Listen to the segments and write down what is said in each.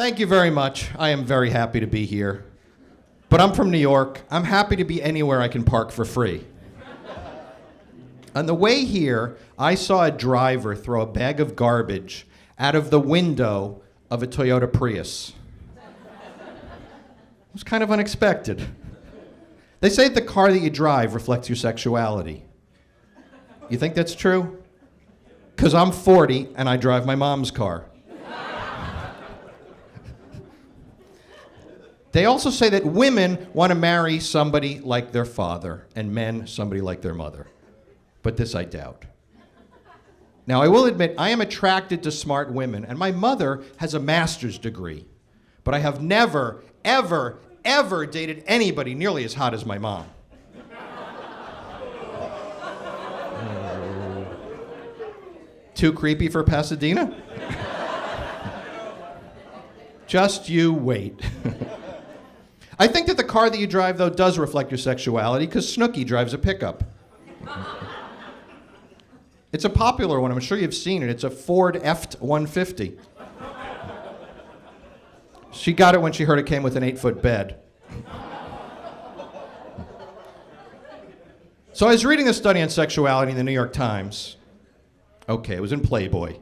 Thank you very much. I am very happy to be here. But I'm from New York. I'm happy to be anywhere I can park for free. On the way here, I saw a driver throw a bag of garbage out of the window of a Toyota Prius. It was kind of unexpected. They say that the car that you drive reflects your sexuality. You think that's true? Because I'm 40 and I drive my mom's car. They also say that women want to marry somebody like their father and men somebody like their mother. But this I doubt. Now, I will admit, I am attracted to smart women, and my mother has a master's degree. But I have never, ever, ever dated anybody nearly as hot as my mom. Too creepy for Pasadena? Just you wait. I think that the car that you drive, though, does reflect your sexuality, because Snooki drives a pickup. It's a popular one. I'm sure you've seen it. It's a Ford F-150. She got it when she heard it came with an 8-foot bed. So I was reading a study on sexuality in the New York Times. Okay, it was in Playboy.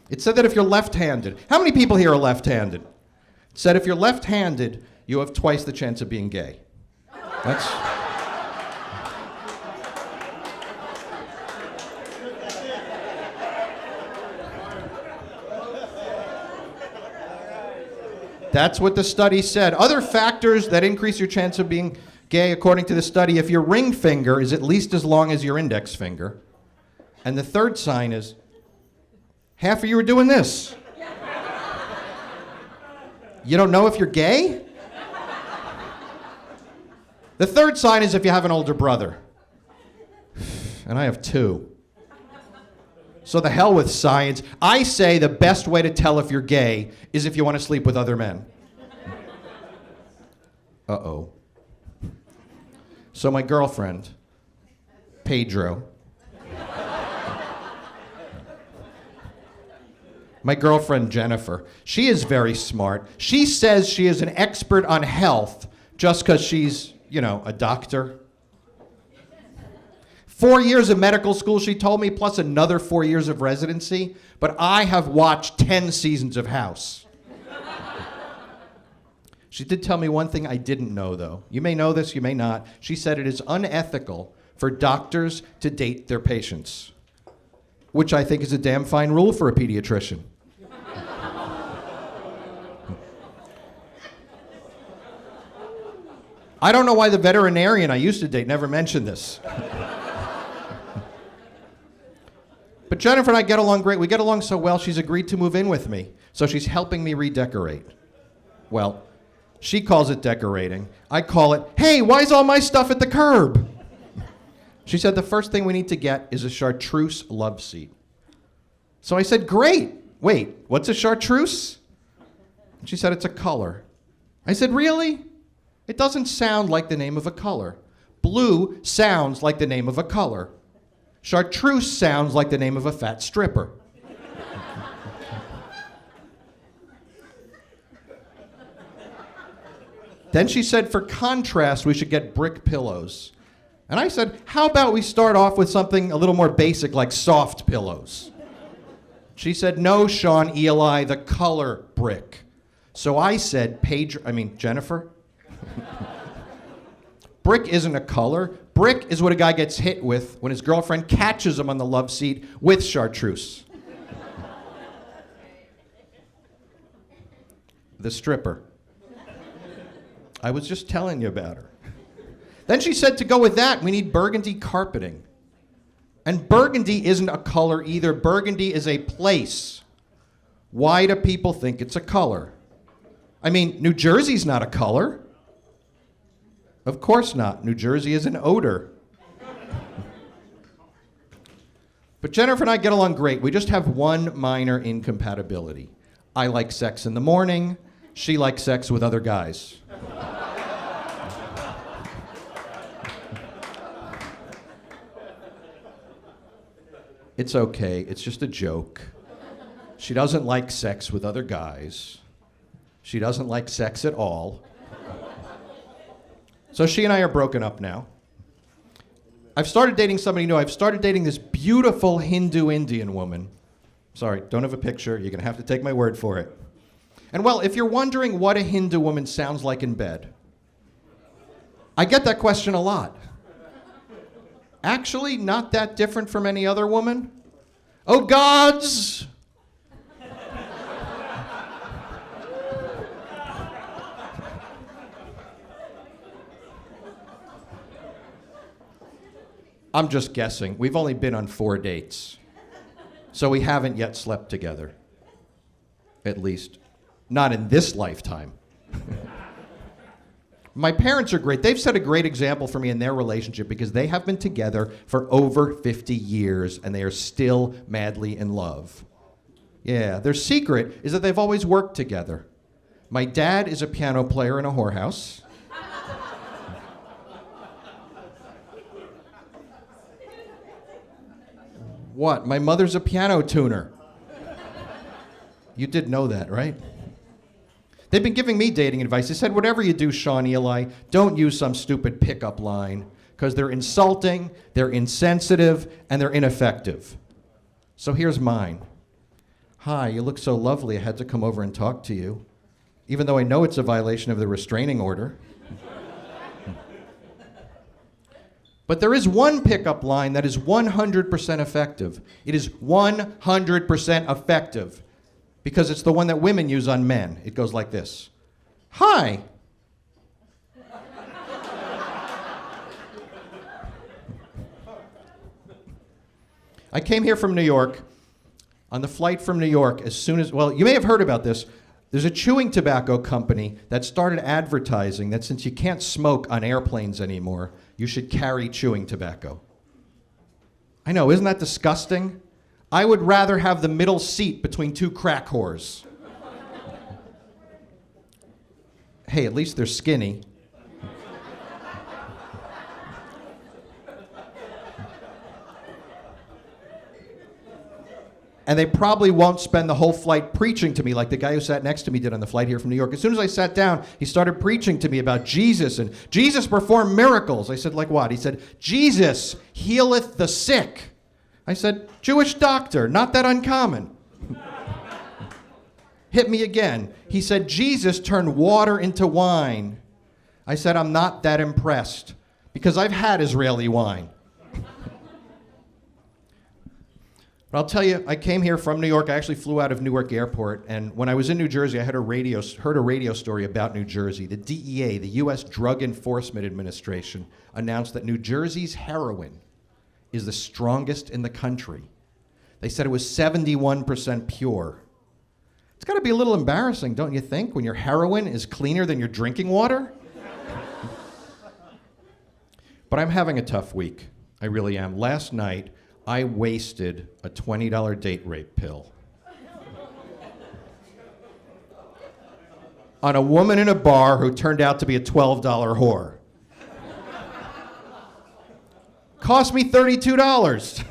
It said that if you're left-handed, how many people here are left-handed? It said if you're left-handed, you have twice the chance of being gay. That's what the study said. Other factors that increase your chance of being gay, according to the study, if your ring finger is at least as long as your index finger. And the third sign is, half of you are doing this. You don't know if you're gay? The third sign is if you have an older brother. And I have 2. So the hell with science. I say the best way to tell if you're gay is if you want to sleep with other men. Uh-oh. So my girlfriend, Pedro. My girlfriend, Jennifer. She is very smart. She says she is an expert on health just because she's, a doctor. 4 years of medical school, she told me, plus another 4 years of residency. But I have watched 10 seasons of House. She did tell me one thing I didn't know, though. You may know this, you may not. She said it is unethical for doctors to date their patients, which I think is a damn fine rule for a pediatrician. I don't know why the veterinarian I used to date never mentioned this. But Jennifer and I get along great. We get along so well, she's agreed to move in with me. So she's helping me redecorate. Well, she calls it decorating. I call it, hey, why is all my stuff at the curb? She said the first thing we need to get is a chartreuse love seat. So I said, great. Wait, what's a chartreuse? She said it's a color. I said, really? It doesn't sound like the name of a color. Blue sounds like the name of a color. Chartreuse sounds like the name of a fat stripper. Then she said, for contrast, we should get brick pillows. And I said, how about we start off with something a little more basic, like soft pillows? She said, no, Shaun Eli, the color brick. So I said, Jennifer? Brick isn't a color. Brick is what a guy gets hit with when his girlfriend catches him on the love seat with chartreuse. The stripper. I was just telling you about her. Then she said to go with that, we need burgundy carpeting. And burgundy isn't a color either. Burgundy is a place. Why do people think it's a color? New Jersey's not a color. Of course not. New Jersey is an odor. But Jennifer and I get along great. We just have one minor incompatibility. I like sex in the morning. She likes sex with other guys. It's okay. It's just a joke. She doesn't like sex with other guys. She doesn't like sex at all. So she and I are broken up now. I've started dating somebody new. I've started dating this beautiful Hindu Indian woman. Sorry, don't have a picture. You're going to have to take my word for it. And well, if you're wondering what a Hindu woman sounds like in bed, I get that question a lot. Actually, not that different from any other woman. Oh, gods! I'm just guessing. We've only been on 4 dates. So we haven't yet slept together. At least, not in this lifetime. My parents are great. They've set a great example for me in their relationship because they have been together for over 50 years and they are still madly in love. Yeah, their secret is that they've always worked together. My dad is a piano player in a whorehouse. What? My mother's a piano tuner. You did know that, right? They've been giving me dating advice. They said, whatever you do, Shaun Eli, don't use some stupid pickup line because they're insulting, they're insensitive, and they're ineffective. So here's mine. Hi, you look so lovely. I had to come over and talk to you, even though I know it's a violation of the restraining order. But there is one pickup line that is 100% effective. It is 100% effective. Because it's the one that women use on men. It goes like this. Hi. I came here from New York. On the flight from New York, as soon as, well, you may have heard about this. There's a chewing tobacco company that started advertising that since you can't smoke on airplanes anymore, you should carry chewing tobacco. I know, isn't that disgusting? I would rather have the middle seat between two crack whores. Hey, at least they're skinny. And they probably won't spend the whole flight preaching to me like the guy who sat next to me did on the flight here from New York. As soon as I sat down, he started preaching to me about Jesus, and Jesus performed miracles. I said, like what? He said, Jesus healeth the sick. I said, Jewish doctor, not that uncommon. Hit me again. He said, Jesus turned water into wine. I said, I'm not that impressed because I've had Israeli wine. But I'll tell you, I came here from New York. I actually flew out of Newark Airport, and when I was in New Jersey, I heard a radio story about New Jersey. The DEA, the U.S. Drug Enforcement Administration, announced that New Jersey's heroin is the strongest in the country. They said it was 71% pure. It's got to be a little embarrassing, don't you think, when your heroin is cleaner than your drinking water? But I'm having a tough week. I really am. Last night, I wasted a $20 date rape pill on a woman in a bar who turned out to be a $12 whore. Cost me $32.